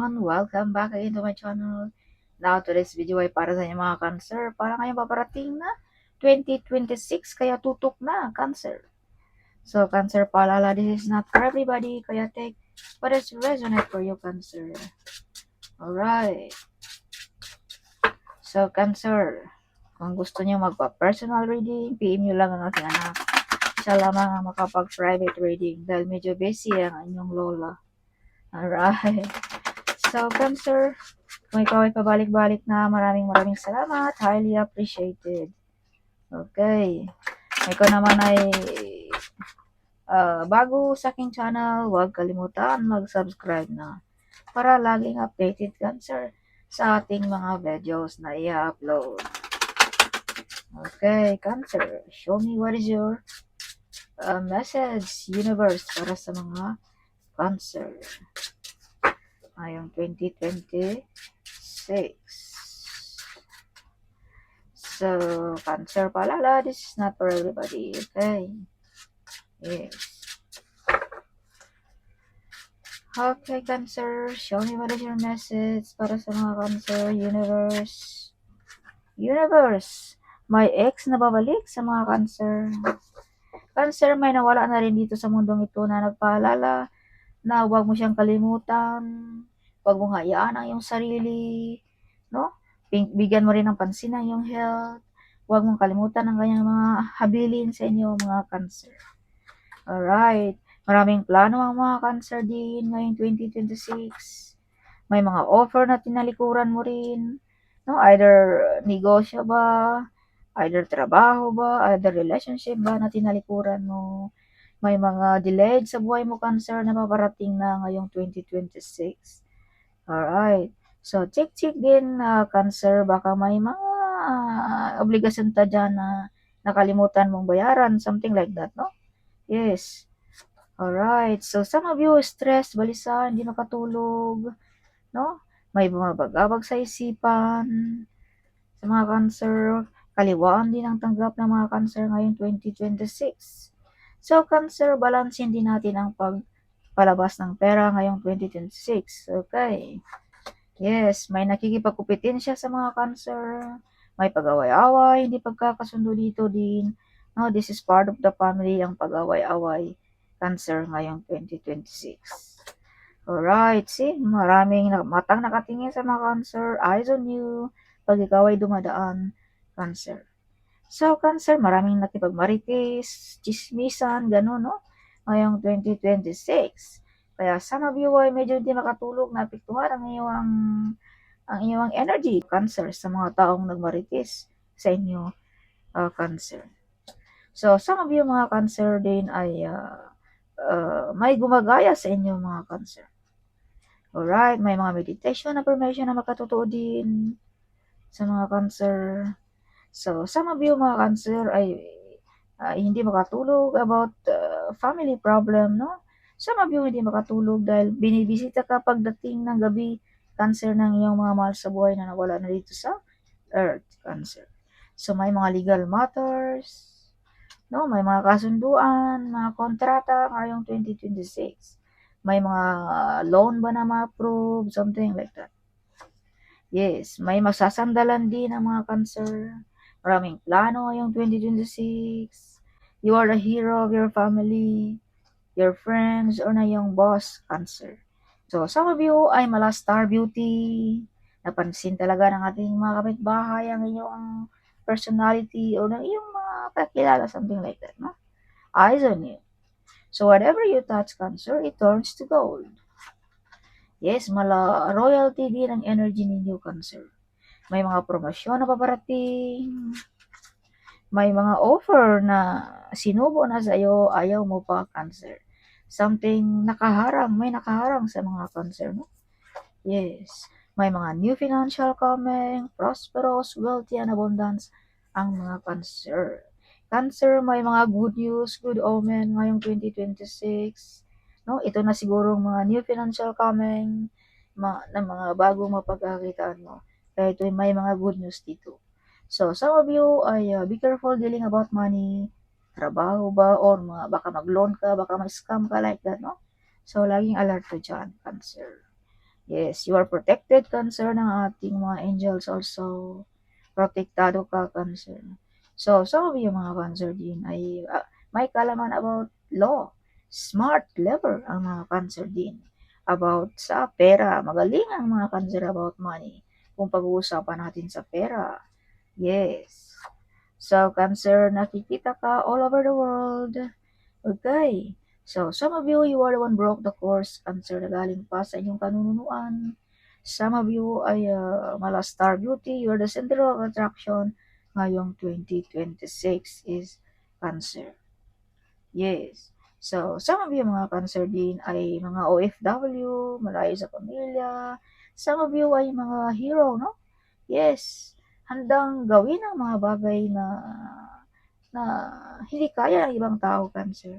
everyone! Welcome back again to my channel. Now, today's video ay para sa inyo mga Cancer. Para ngayon paparating na 2026, kaya tutok na, Cancer. So, Cancer, paalala, this is not for everybody, kaya take what is resonate for you, Cancer. Alright. So, Cancer, kung gusto niyo magpa-personal reading, PM nyo lang ang aking anak. Siya lamang ang makapag-private reading dahil medyo busy ang inyong lola. Alright. So, Cancer, kung ikaw ay pabalik-balik na, maraming salamat. Highly appreciated. Okay. Ikaw naman ay bago sa aking channel, huwag kalimutan mag-subscribe na para laging updated, Cancer, sa ating mga videos na i-upload. Okay, Cancer, show me what is your message, universe, para sa mga Cancer ngayong 2026. So, Cancer, paalala, this is not for everybody, okay? Yes. Okay, Cancer, show me what is your message para sa mga Cancer, universe. Universe, may ex na babalik sa mga Cancer. Cancer, may nawala na rin dito sa mundong ito na nagpaalala na huwag mo siyang kalimutan, huwag mong hayaan ang iyong sarili, no? Bigyan mo rin ng pansin ang iyong health, huwag mong kalimutan ang kanyang mga habilin sa inyo, mga Cancer. Alright, maraming plano ang mga Cancer din ngayong 2026. May mga offer na tinalikuran mo rin, no? Either negosyo ba, either trabaho ba, either relationship ba na tinalikuran mo. May mga delayed sa buhay mo, Cancer, na paparating na ngayong 2026. Alright. So, check din, Cancer, baka may mga obligasyon ta dyan na nakalimutan mong bayaran, something like that, no? Yes. Alright. So, some of you stressed, balisa, hindi nakatulog, no? May bumabagabag sa isipan. Sa mga Cancer, kaliwaan din ang tanggap ng mga Cancer ngayong 2026. So, Cancer, balansin din natin ang pagpalabas ng pera ngayong 2026. Okay. Yes, may nakikipagkupitin siya sa mga Cancer. May pag-away-away, hindi pagkakasundo dito din. No, this is part of the family, ang pag-away-away, Cancer, ngayong 2026. Alright, see, maraming matang nakatingin sa mga Cancer, eyes on you, pag ikaw ay dumadaan, Cancer. So, Cancer, maraming nakipagmarites, chismisan, gano'n, no? Ngayong 2026. Kaya some of you ay medyo hindi makatulog, naapektuhan ang iyong energy, Cancer, sa mga taong nagmarites sa inyo, Cancer. So, some of you mga Cancer din ay may gumagaya sa inyo, mga Cancer. Alright, may mga meditation, affirmation na makatotoo din sa mga Cancer. So, some of you mga Cancer ay hindi makatulog about family problem, no? Some of you hindi makatulog dahil binibisita ka pagdating ng gabi, Cancer, ng iyong mga mahal sa buhay na nawala na dito sa Earth, Cancer. So, may mga legal matters, no? May mga kasunduan, mga kontrata ngayong 2026. May mga loan ba na ma-approve, something like that. Yes, may masasandalan din ang mga Cancer. Maraming plano ngayong 2026. You are the hero of your family, your friends, or na yung boss, Cancer. So, some of you ay mala star beauty. Napansin talaga ng ating mga kapitbahay ang inyong personality o ng iyong mga kakilala, something like that, no? Eyes on you. So, whatever you touch, Cancer, it turns to gold. Yes, mala royalty din ang energy ninyo, Cancer. May mga promosyon na paparating. May mga offer na sinubo na sa iyo, ayaw mo pa, Cancer. Something nakaharang, may nakaharang sa mga Cancer, no? Yes. May mga new financial coming, prosperous, wealthy, and abundance ang mga Cancer. Cancer, may mga good news, good omen ngayong 2026. No, ito na siguro mga new financial coming na mga bagong mapagkakitaan mo. Kaya ito may mga good news dito. So, some of you ay be careful dealing about money, trabaho ba, or baka mag-loan ka, baka ma-scam ka like that, no? So, laging alert ka dyan, Cancer. Yes, you are protected, Cancer, ng ating mga angels also. Protektado ka, Cancer. So, some of you mga Cancer din ay may kalaman about law. Smart, clever ang mga Cancer din. About sa pera. Magaling ang mga Cancer about money. Kung pag-uusapan natin sa pera. Yes. So, Cancer, nakikita ka all over the world. Okay. So, some of you, you are the one broke the course, Cancer, na galing pa sa inyong kanunuan. Some of you ay mala star beauty, you are the center of attraction ngayong 2026 is Cancer. Yes. So, some of you mga Cancer din ay mga OFW, malayo sa pamilya. Some of you ay mga hero, no? Yes. Handang gawin ang mga bagay na hindi kaya ng ibang tao, Cancer.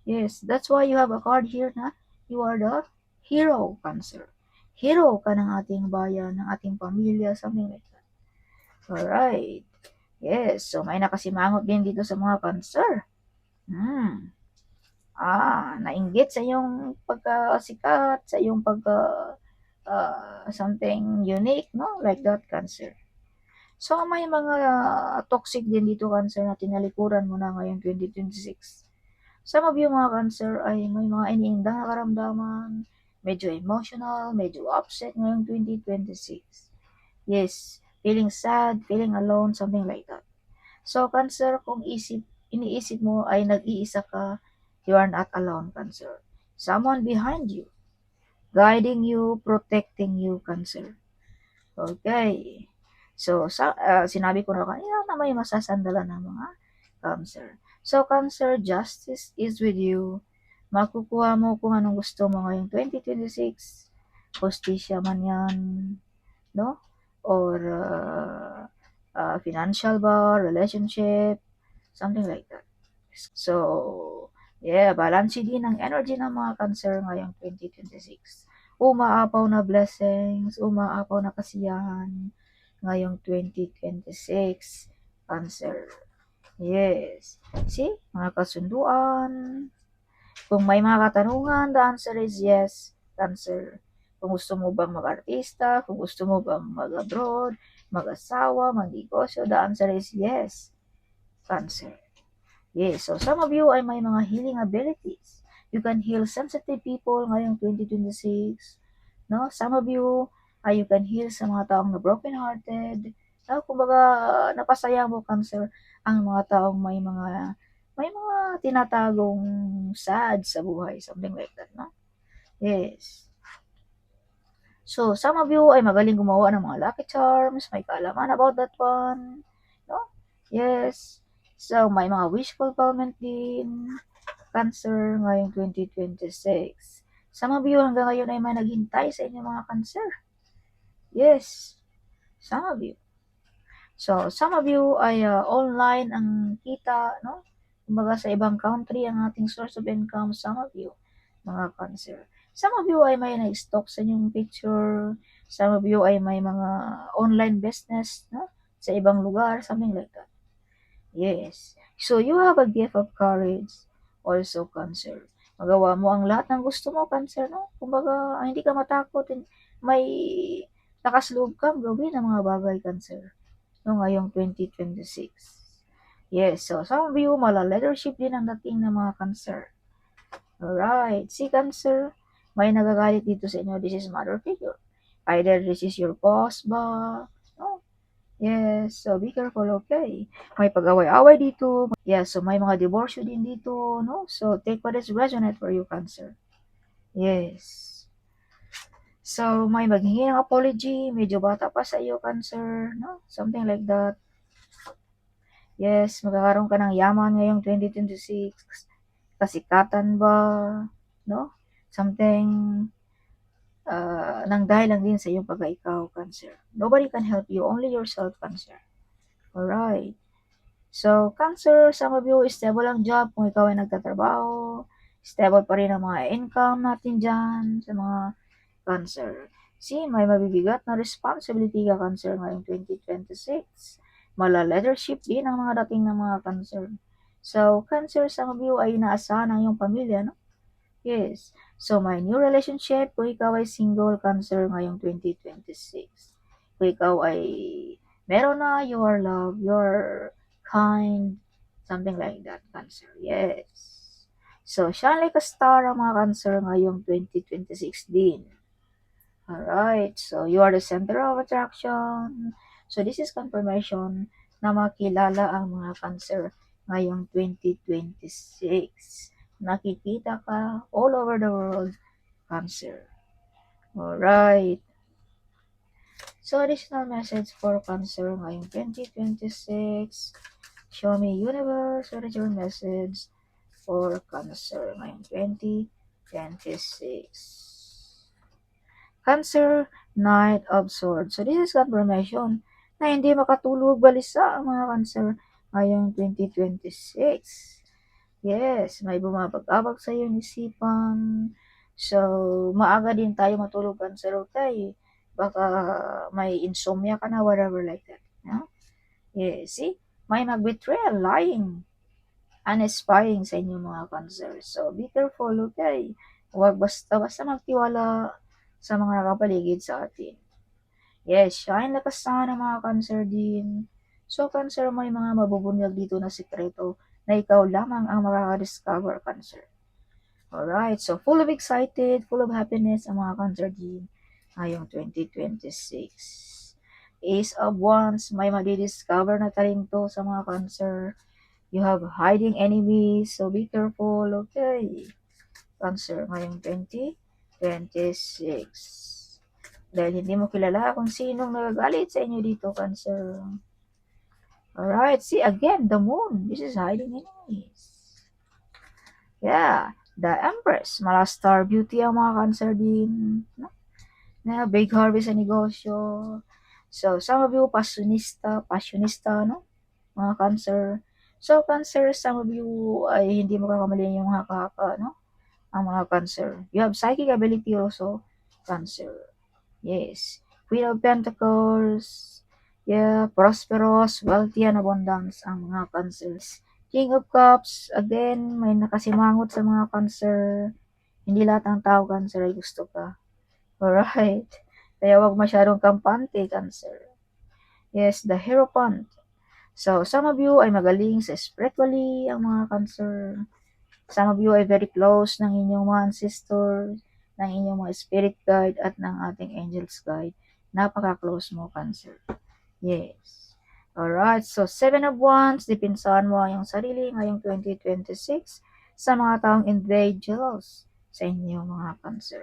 Yes, that's why you have a card here na you are the hero, Cancer. Hero ka ng ating bayan, ng ating pamilya, something like that. Alright. Yes, so may nakasimangot din dito sa mga Cancer. Nainggit sa iyong pagkasikat, sa iyong something unique, no? Like that, Cancer. So, may mga toxic din dito, Cancer, na tinalikuran mo na ngayong 2026. Some of you mga Cancer ay may mga iniindang na karamdaman, medyo emotional, medyo upset ngayong 2026. Yes, feeling sad, feeling alone, something like that. So, Cancer, kung iniisip mo ay nag-iisa ka, you are not alone, Cancer. Someone behind you, guiding you, protecting you, Cancer. Okay. So, sinabi ko na kanina na may masasandalan ng mga Cancer. So, Cancer, justice is with you. Makukuha mo kung anong gusto mo ngayong 2026. Hostisya man yan, no? Or financial ba, relationship, something like that. So, yeah, balance din ang energy ng mga Cancer ngayong 2026. Umaapaw na blessings, umaapaw na kasiyahan ngayong 2026, Cancer. Yes. See, mga kasunduan. Kung may mga katanungan, the answer is yes, Cancer. Kung gusto mo bang mag-artista, kung gusto mo bang mag-abroad, mag-asawa, mag-negosyo, the answer is yes, Cancer. Yes, so some of you ay may mga healing abilities. You can heal sensitive people ngayong 2026. No? Some of you ay you can heal sa mga taong na broken-hearted. No? Kumbaga, napasaya mo, Cancer, ang mga taong may mga tinatagong sad sa buhay, something like that, no? Yes. So, some of you ay magaling gumawa ng mga lucky charms, may kaalaman about that one, no? Yes. So, may mga wish fulfillment din, Cancer, ngayong 2026. Some of you hanggang ngayon ay may naghintay sa inyong mga Cancer. Yes. Some of you. So, some of you ay online ang kita, no? Kumbaga sa ibang country ang ating source of income, some of you, mga Cancer. Some of you ay may nag-stock sa inyong picture, some of you ay may mga online business, no? Sa ibang lugar, something like that. Yes. So, you have a gift of courage, also, Cancer. Magawa mo ang lahat ng gusto mo, Cancer, no? Kumbaga, hindi ka matakot, may lakas loob kang gawin ang mga bagay, Cancer, no, ngayong 2026. Yes, so some of you, mala-leadership din ang dating ng mga Cancer. Alright, si Cancer, may nagagalit dito sa inyo, this is mother figure. Either this is your boss ba, no? Yes, so be careful, okay? May pag-away-away dito. Yes, so may mga divorce din dito, no? So take what is resonate for you, Cancer. Yes. So, may maghingi ng apology, medyo bata pa sa iyo, Cancer, no? Something like that. Yes, magkakaroon ka ng yaman ngayong 2026. Kasikatan ba, no? Something, nang dahil lang din sa iyong pagka-ikaw, Cancer. Nobody can help you, only yourself, Cancer. Alright. So, Cancer, some of you, stable ang job kung ikaw ay nagtatrabaho. Stable pa rin ang mga income natin dyan sa mga Cancer. See, may mabibigat na responsibility ka, Cancer, ngayong 2026. Mala-leadership din ang mga dating ng mga Cancer. So, Cancer, some of you ay inaasahan ng iyong pamilya, no? Yes. So, my new relationship, kung ikaw ay single, Cancer, ngayong 2026. Kung ikaw ay meron na, you are love, you are kind, something like that, Cancer. Yes. So, shine like a star ang mga Cancer ngayong 2026 din. Alright. So, you are the center of attraction. So, this is confirmation na makilala ang mga Cancer ngayong 2026. Nakikita ka all over the world, Cancer. Alright. So, additional message for Cancer ngayong 2026. Show me universe, what is your message for Cancer ngayong 2026? Cancer, Knight of Swords. So, this is confirmation na hindi makatulog balisa ang mga Cancer ngayong 2026. Yes, may bumabagabag sa iyong isipan. So, maaga din tayo matulog, Cancer, okay? Baka may insomnia ka na, whatever like that. No? Yes, see? May mag-betrayal, lying, and spying sa inyong mga Cancer. So, be careful, okay? Huwag basta-basta magtiwala sa mga nakapaligid sa atin. Yes, shine like a star ng mga Cancer din. So, Cancer, may mga mabubunyag dito na sikreto na ikaw lamang ang makaka-discover, Cancer. Alright, so full of excited, full of happiness ang mga Cancer din ngayong 2026. Ace of Wands, may madidiscover na talento sa mga Cancer. You have hiding enemies, so be careful, okay? Cancer ngayong 2026. Dahil hindi mo kilala kung sinong nagagalit sa inyo dito, Cancer. Alright, see again, the moon. This is hiding enemies. Yeah, the Empress. Mala star beauty ang mga Cancer din. No? Na big harvest sa negosyo. So, some of you, passionista, no? Mga Cancer. So, Cancer, some of you ay hindi makakamali yung haka-haka, no? Ang mga Cancer. You have psychic ability also, Cancer. Yes. Queen of Pentacles. Yeah, prosperous, wealthy, and abundance ang mga Cancers. King of Cups, again, may nakasimangot sa mga Cancer. Hindi lahat ng tao, Cancer, ay gusto ka. Alright. Kaya wag masyadong kampante, Cancer. Yes, the Hierophant. So, some of you ay magaling sa spiritually, ang mga Cancer. Some of you ay very close ng inyong mga ancestors, ng inyong mga spirit guide, at ng ating angels guide. Napaka-close mo, Cancer. Yes. Alright, so 7 of Wands, dipinsahan mo ang iyong sarili ngayong 2026 sa mga taong individuals sa inyong mga Cancer.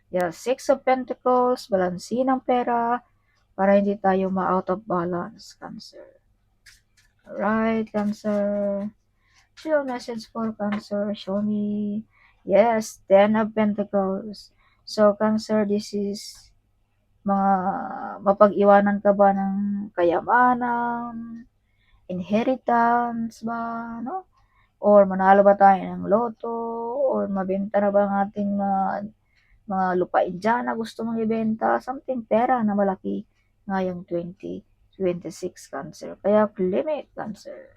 Yeah, 6 of Pentacles, balansin ang pera para hindi tayo ma-out of balance, Cancer. Alright, Cancer. Chill message for Cancer, show me. Yes, 10 of Pentacles. So, Cancer, this is mga mapag-iwanan ka ba ng kayamanan, inheritance ba, no? Or manalo ba tayo ng loto, or mabenta na ba ang ating mga lupain dyan na gusto mong ibenta, something pera na malaki ngayong 2026, Cancer. Kaya claim it, Cancer.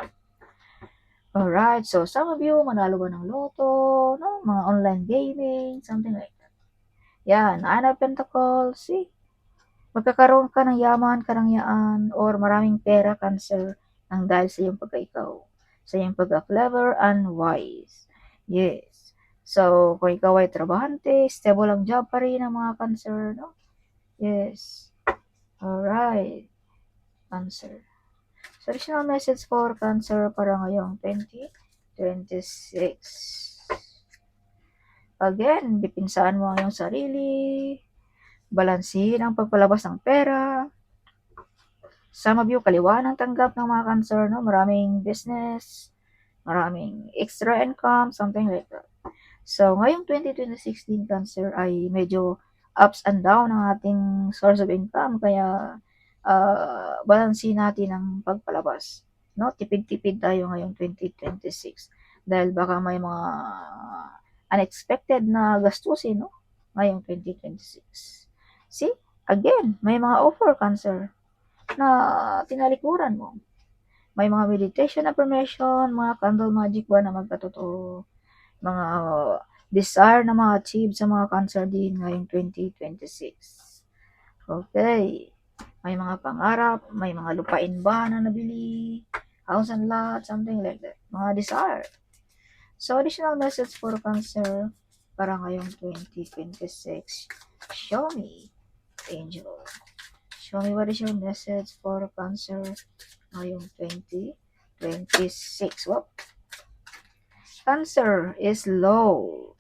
Alright, so some of you manalo ba ng loto, no? Mga online gaming, something like that. Yan, 9 of Pentacles, see? Magkakaroon ka ng yaman, karangyaan, or maraming pera, Cancer, ang dahil sa iyong pagkaikaw, sa iyong pagka-clever and wise. Yes. So, kung ikaw ay trabahante, stable ang job pa rin ng mga Cancer, no? Yes. Alright, Cancer. So, additional message for Cancer para ngayong 2026. Again, dipinsaan mo ang iyong sarili, balansihin ang pagpalabas ng pera. Some of you, kaliwa ng tanggap ng mga Cancer, no? Maraming business, maraming extra income, something like that. So, ngayong 2026 din, Cancer, ay medyo ups and down ang ating source of income. Kaya, balansin natin ang pagpalabas. No? Tipid-tipid tayo ngayong 2026. Dahil baka may mga unexpected na gastusin, no? Ngayong 2026. See? Again, may mga offer, Cancer, na tinalikuran mo. May mga meditation affirmation, mga candle magic ba na magkatotoo, mga desire na ma-achieve sa mga Cancer din ngayong 2026. Okay. May mga pangarap, may mga lupain ba na nabili, house and lot, something like that. Mga desire. So, additional message for Cancer para ngayong 2026. Show me, angel. Show me what is your message for Cancer ngayong 2026. Well, Cancer is low.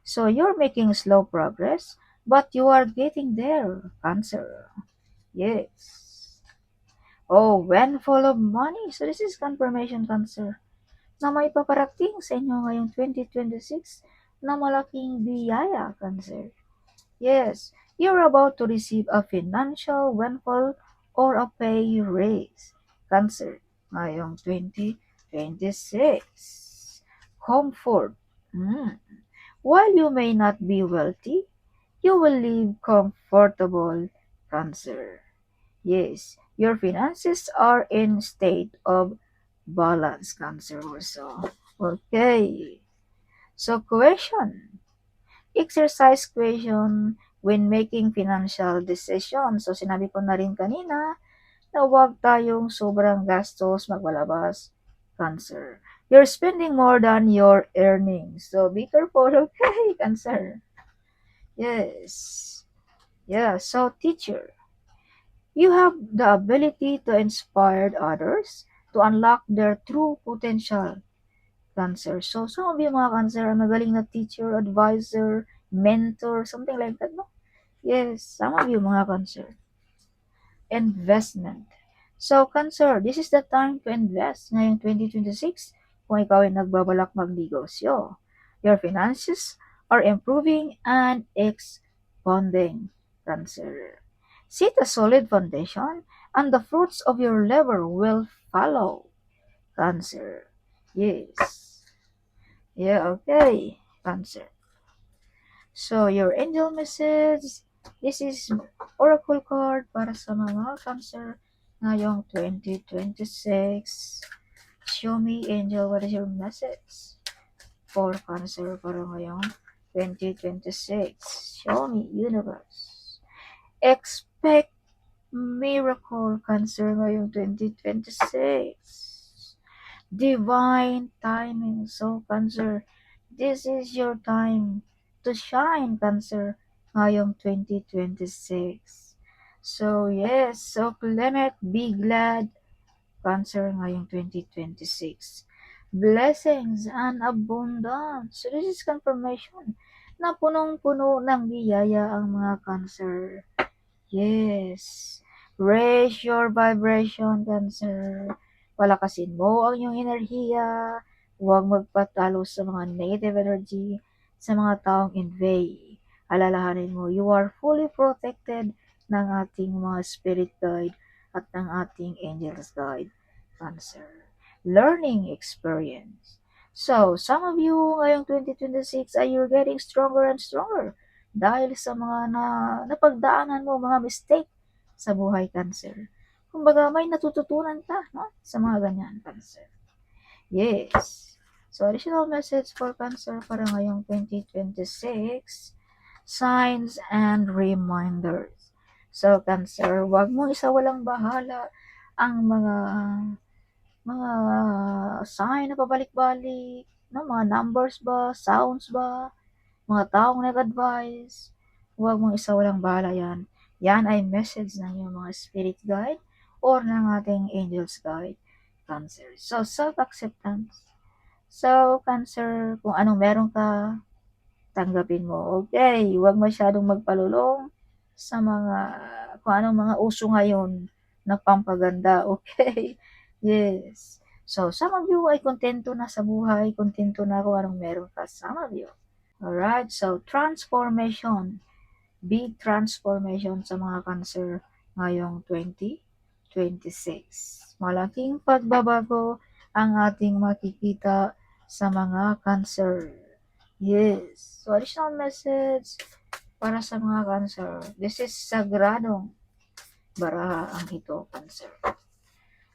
So, you're making slow progress, but you are getting there, Cancer. Yes. Oh, when full of money. So, this is confirmation, Cancer, na may paparating sa inyo ngayong 2026 na malaking biyaya, Cancer. Yes, you're about to receive a financial windfall or a pay raise, Cancer, ngayong 2026. Comfort. Hmm. While you may not be wealthy, you will live comfortable, Cancer. Yes, your finances are in state of balance, Cancer also. Okay. So question. Exercise question when making financial decisions. So sinabi ko na rin kanina na huwag tayong sobrang gastos magbalabas, Cancer. You're spending more than your earnings. So be careful, okay, Cancer. Yes. Yeah, so teacher. You have the ability to inspire others to unlock their true potential, Cancer. So, some of you mga Cancer are magaling na teacher, advisor, mentor, something like that, no? Yes, some of you mga Cancer. Investment. So, Cancer, this is the time to invest ngayong 2026 kung ikaw ay nagbabalak magnegosyo. Your finances are improving and expanding, Cancer. Set a solid foundation and the fruits of your labor will follow, Cancer. Yes. Yeah, okay, Cancer. So, your angel message, this is oracle card para sa mga Cancer ngayong 2026. Show me, angel, what is your message for Cancer para ngayong 2026? Show me, universe. Expect miracle, Cancer, ngayong 2026. Divine timing. So, Cancer, this is your time to shine, Cancer, ngayong 2026. So, yes. So, Clement, be glad, Cancer, ngayong 2026. Blessings and abundance. So, this is confirmation na punong-puno ng biyaya ang mga Cancer. Yes. Raise your vibration, Cancer. Palakasin mo ang iyong enerhiya. Huwag magpatalo sa mga negative energy sa mga taong invade. Alalahanin mo, you are fully protected ng ating mga spirit guide at ng ating angels guide, Cancer. Learning experience. So, some of you ngayong 2026 ay you're getting stronger and stronger dahil sa mga napagdaanan mo, mga mistake sa buhay, Cancer. Kumbaga, may natututunan ka, no? Sa mga ganyan, Cancer. Yes. So, additional message for Cancer para ngayong 2026, signs and reminders. So, Cancer, wag mo isawalang bahala ang mga sign na pabalik-balik, no? Mga numbers ba, sounds ba, mga taong nag-advise, huwag mong isawalang bahala yan. Yan ay message ng iyong mga spirit guide or ng ating angels guide, Cancer. So, self-acceptance. So, Cancer, kung anong meron ka, tanggapin mo. Okay, huwag masyadong magpalulong sa mga, kung anong mga uso ngayon na pampaganda. Okay? Yes. So, some of you ay kontento na sa buhay, kontento na kung anong meron ka. Some of you. Alright, so transformation. Big transformation sa mga Cancer ngayong 2026. Malaking pagbabago ang ating makikita sa mga Cancer. Yes. So, additional message para sa mga Cancer. This is sagradong barahaan ito, Cancer.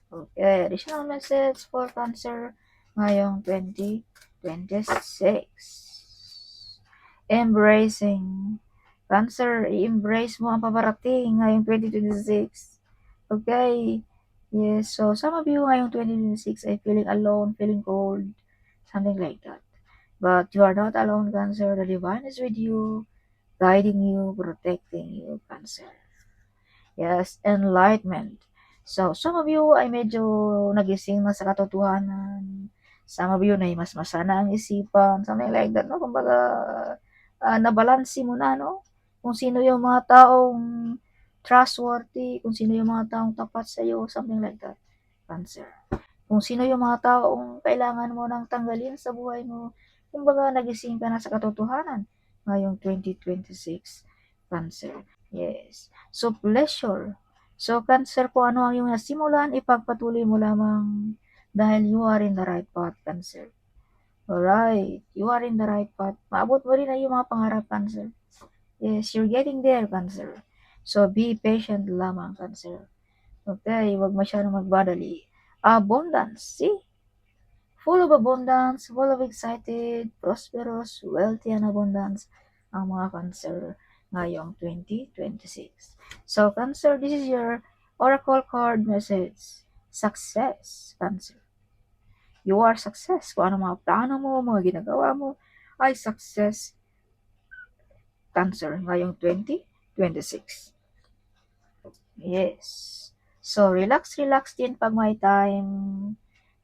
Okay, additional message for Cancer ngayong 2026. Embracing. Cancer, i-embrace mo ang paparating ngayong 2026. Okay? Yes, so some of you ngayong 2026 ay feeling alone, feeling cold, something like that. But you are not alone, Cancer. The divine is with you, guiding you, protecting you, Cancer. Yes, enlightenment. So, some of you ay medyo nagising na sa katotohanan. Some of you na mas masana ang isipan, something like that, no? Kumbaga, nabalansi mo na, no? Kung sino yung mga taong trustworthy, kung sino yung mga taong tapat sa iyo, something like that. Cancer. Kung sino yung mga taong kailangan mo nang tanggalin sa buhay mo. Kumbaga, nagising ka na sa katotohanan ngayong 2026. Cancer. Yes. So, pleasure. So, Cancer, kung ano ang iyong nasimulan, ipagpatuloy mo lamang dahil you are in the right path, Cancer. Alright. You are in the right path. Maabot mo rin ang iyong mga pangarap, Cancer. Yes, you're getting there, Cancer. So, be patient lamang, Cancer. Okay, huwag masyadong magbadali. Abundance. See? Full of abundance, full of excited, prosperous, wealthy, and abundance ang mga Cancer ngayong 2026. So, Cancer, this is your oracle card message. Success, Cancer. You are success. Kung ano mga plano mo, mga ginagawa mo, ay success, Cancer, ngayong 2026. Yes. So, relax din pag may time.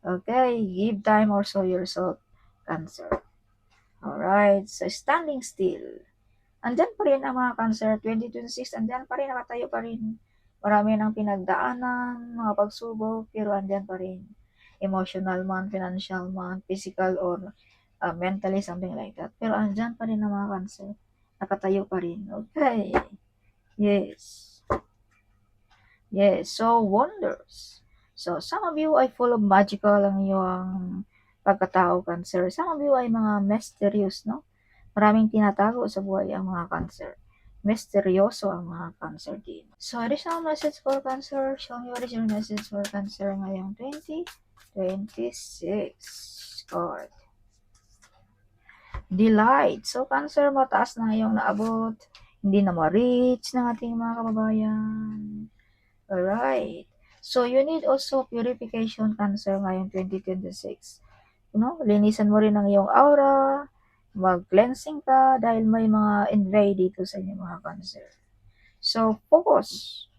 Okay, give time also yourself, Cancer. Alright, so standing still. Andyan pa rin ang mga Cancer, 2026, andyan pa rin, nakatayo pa rin. Marami ng pinagdaanan, mga pagsubok, pero andyan pa rin. Emotional man, financial man, physical or mentally, something like that. Pero andyan pa rin ang mga Cancer. Nakatayo pa rin. Okay. Yes. Yes, so wonders. So, some of you ay full of magical ang iyong pagkatao, Cancer. Some of you ay mga mysterious, no? Maraming tinatago sa buhay ang mga Cancer. Misteryoso ang mga Cancer din. So, additional message for Cancer. Show me what is your message for Cancer ngayong 2026 card. Delight. So, Cancer, mataas na ngayong naabot. Hindi na ma-reach ng ating mga kababayan. Alright. So, you need also purification, Cancer, ngayong 2026. Linisan mo rin ang iyong aura, mag-cleansing ka dahil may mga invade dito sa inyong mga Cancer. So, focus.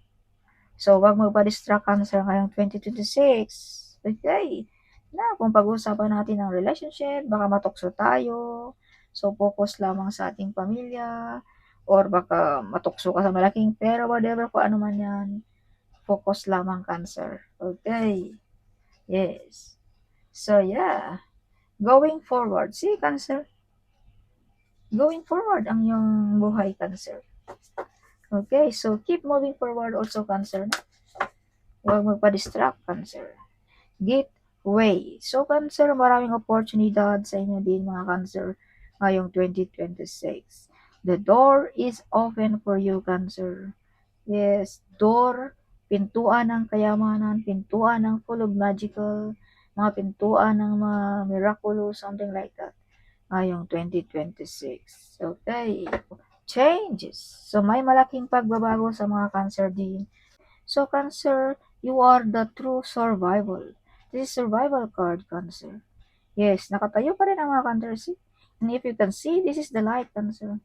So, wag magpa-distract, Cancer, ngayong 2026. Okay. Na, kung pag-uusapan natin ang relationship, baka matukso tayo. So, focus lamang sa ating pamilya, or baka matukso ka sa malaking pera, whatever, kung ano man yan. Focus lamang, Cancer. Okay. Yes. So, yeah. Going forward. See, Cancer? Going forward ang iyong buhay, Cancer. Okay. So, keep moving forward also, Cancer. Huwag magpa-distract, Cancer. Get way. So, Cancer, maraming oportunidad sa inyo din, mga Cancer, ngayong 2026. The door is open for you, Cancer. Yes, door, pintuan ng kayamanan, pintuan ng full of magical, mga pintuan ng mga miraculous, something like that, ngayong 2026. Okay. Changes. So, may malaking pagbabago sa mga Cancer din. So, Cancer, you are the true survival. This is survival card, Cancer. Yes, nakatayo pa rin ang mga Cancer. See? And if you can see, this is the light, Cancer.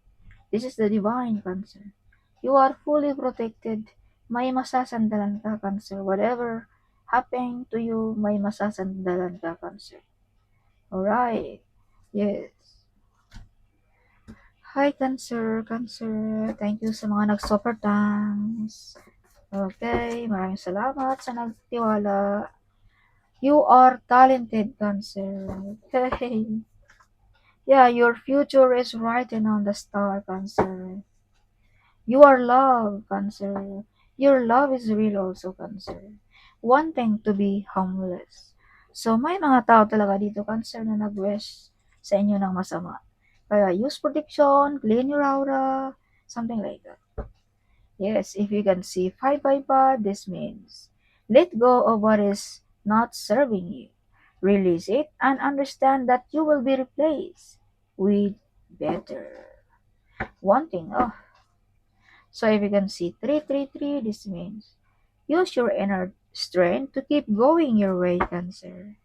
This is the divine, Cancer. You are fully protected. May masasandalan ka, Cancer. Whatever happened to you, may masasandalan ka, Cancer. Alright. Yes. Hi, Cancer. Cancer. Thank you sa mga nag-super thanks. Okay. Maraming salamat sa nagtiwala. You are talented, Cancer. Okay. Yeah, your future is written on the star, Cancer. You are love, Cancer. Your love is real also, Cancer. Wanting to be homeless. So, may mga tao talaga dito, Cancer, na nag-wish sa inyo ng masama. Kaya, use protection, clean your aura, something like that. Yes, if you can see 555, this means let go of what is not serving you. Release it and understand that you will be replaced with better. wanting. Oh, so if you can see 333, this means use your inner strength to keep going your way, Cancer.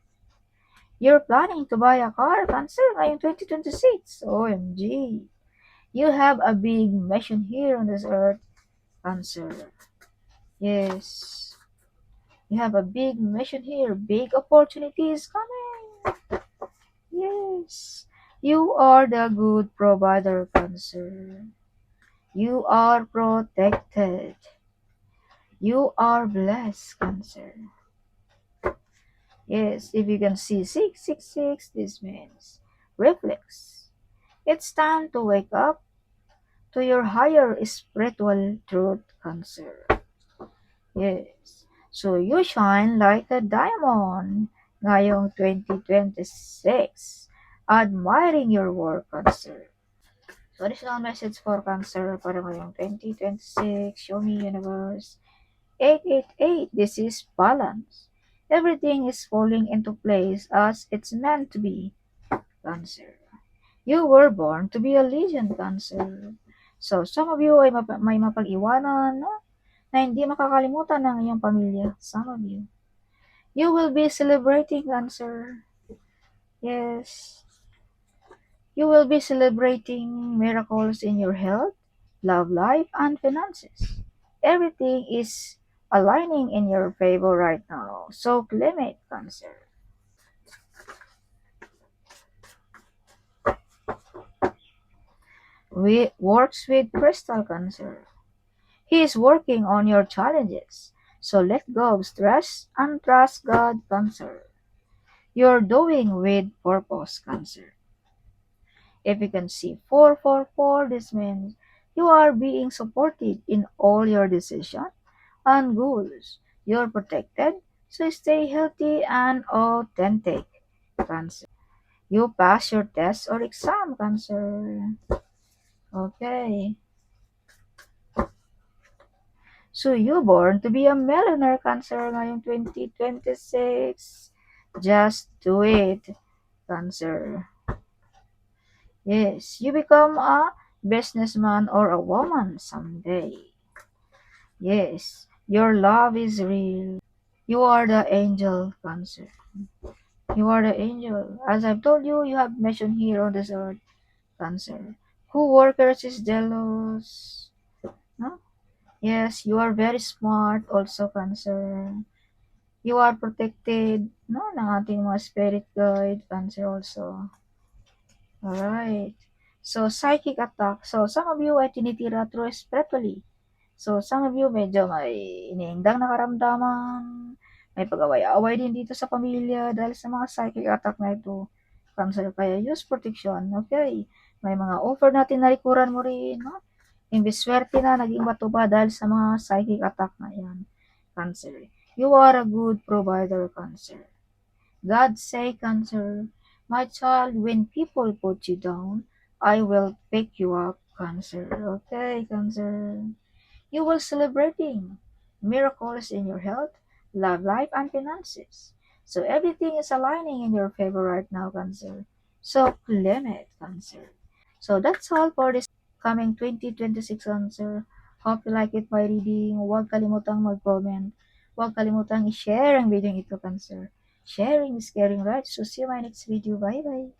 You're planning to buy a car, Cancer, ngayong 2026. OMG. You have a big mission here on this earth, Cancer. Yes. You have a big mission here. Big opportunities coming. Yes. You are the good provider, Cancer. You are protected. You are blessed, Cancer. Yes, if you can see 666, this means reflex. It's time to wake up to your higher spiritual truth, Cancer. Yes. So you shine like a diamond ngayong 2026. Admiring your work, Cancer. So additional message for Cancer para ngayong 2026. Show me universe. 888. This is balance. Everything is falling into place as it's meant to be, Cancer. You were born to be a legend, Cancer. So some of you ay may mapag-iwanan, no? Na hindi makakalimutan ng iyong pamilya. Some of you. You will be celebrating, Cancer. Yes. You will be celebrating miracles in your health, love life, and finances. Everything is aligning in your favor right now. So claim it, Cancer. Works with Crystal, Cancer. He is working on your challenges. So let go of stress and trust God, Cancer. You're doing with purpose, Cancer. If you can see 444, this means you are being supported in all your decisions and goals. You're protected, so stay healthy and authentic, Cancer. You pass your test or exam, Cancer. Okay. So you born to be a millionaire, Cancer, ngayong 2026. Just do it, Cancer. Yes, you become a businessman or a woman someday. Yes, your love is real. You are the angel, Cancer. You are the angel. As I've told you, you have mission here on this earth, Cancer. Who workers is jealous? No? Yes, you are very smart also, Cancer. You are protected, no, ng ating mga spirit guide, Cancer also. Alright. So, psychic attack. So, some of you ay tinitira through spiritually. So, some of you medyo may iniindang na karamdaman, may pag-away-away din dito sa pamilya dahil sa mga psychic attack na ito. Cancer, kaya use protection, okay? May mga offer natin na likuran mo rin, no? Imbis swerte na, naging bato ba dahil sa mga psychic attack na yan. Cancer, you are a good provider, Cancer. God say, Cancer, my child, when people put you down, I will pick you up, Cancer. Okay, Cancer. You will celebrating miracles in your health, love life, and finances. So everything is aligning in your favor right now, Cancer. So claim it, Cancer. So that's all for this coming 2026 Cancer. Hope you like it my reading. Huwag kalimutang mag-comment. Huwag kalimutang i-share ang video ito, Cancer. Sharing is caring, right? So see you in my next video. Bye-bye.